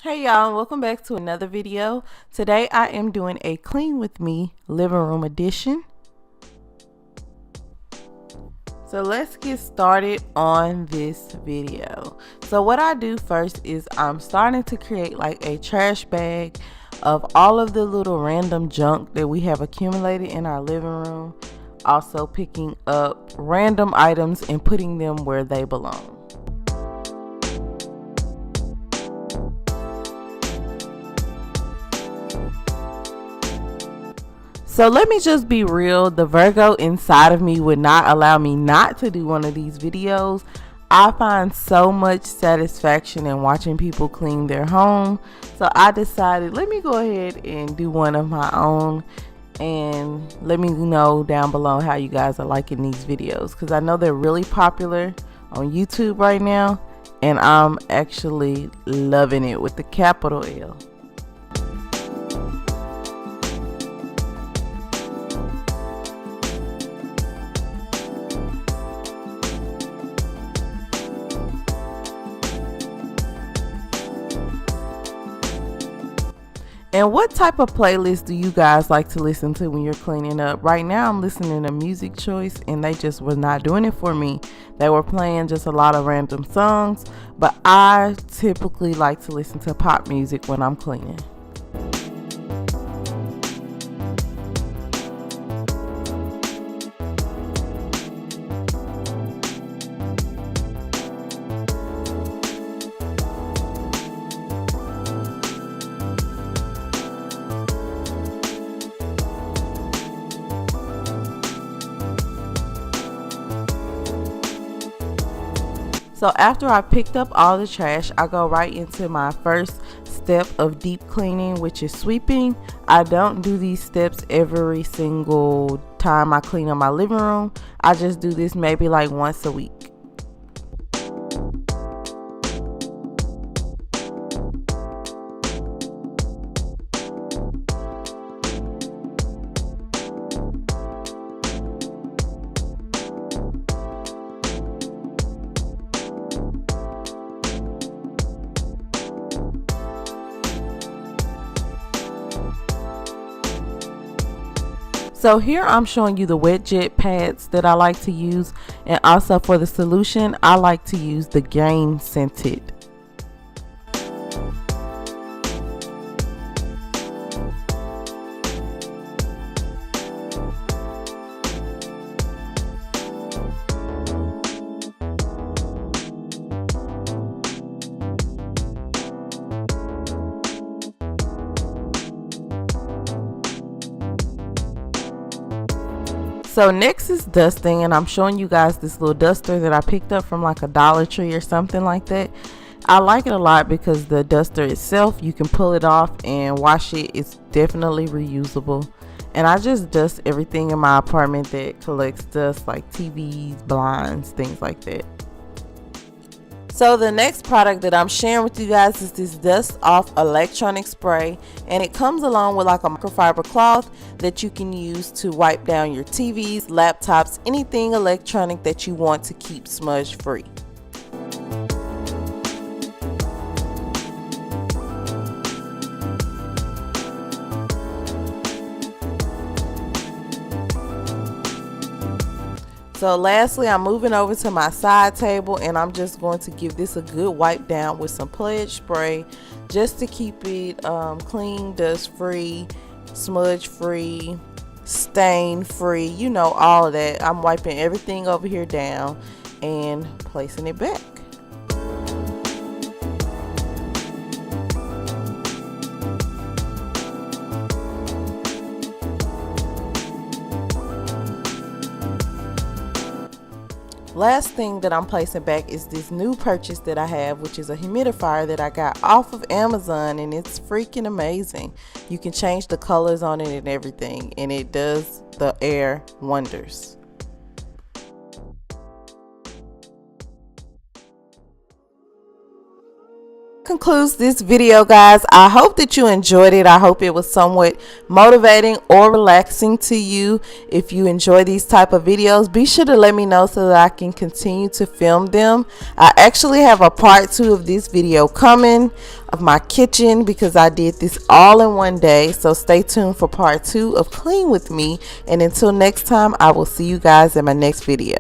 Hey y'all, welcome back to another video. Today I am doing a clean with me living room edition. So let's get started on this video. So what I do first is I'm starting to create like a trash bag of all of the little random junk that we have accumulated in our living room. Also picking up random items and putting them where they belong. So let me just be real, the Virgo inside of me would not allow me not to do one of these videos. I find so much satisfaction in watching people clean their home. So I decided, let me go ahead and do one of my own. And let me know down below how you guys are liking these videos, because I know they're really popular on YouTube right now. And I'm actually loving it with the capital L. And what type of playlist do you guys like to listen to when you're cleaning up? Right now I'm listening to Music Choice and they just was not doing it for me. They were playing just a lot of random songs, but I typically like to listen to pop music when I'm cleaning. So after I picked up all the trash, I go right into my first step of deep cleaning, which is sweeping. I don't do these steps every single time I clean up my living room. I just do this maybe like once a week. So here I'm showing you the wet jet pads that I like to use, and also for the solution I like to use the Gain scented. So next is dusting, and I'm showing you guys this little duster that I picked up from like a Dollar Tree or something like that. I like it a lot because the duster itself, you can pull it off and wash it. It's definitely reusable. And I just dust everything in my apartment that collects dust, like TVs, blinds, things like that. So the next product that I'm sharing with you guys is this dust off electronic spray, and it comes along with like a microfiber cloth that you can use to wipe down your TVs, laptops, anything electronic that you want to keep smudge free. So lastly, I'm moving over to my side table, and I'm just going to give this a good wipe down with some Pledge spray just to keep it clean, dust free, smudge free, stain free, you know, all of that. I'm wiping everything over here down and placing it back. Last thing that I'm placing back is this new purchase that I have, which is a humidifier that I got off of Amazon, and it's freaking amazing. You can change the colors on it and everything, and it does the air wonders. concludes this video, guys. I hope that you enjoyed it. I hope it was somewhat motivating or relaxing to you. If you enjoy these type of videos, be sure to let me know so that I can continue to film them. I actually have a part 2 of this video coming of my kitchen because I did this all in one day. So stay tuned for part 2 of Clean with me. And until next time, I will see you guys in my next video.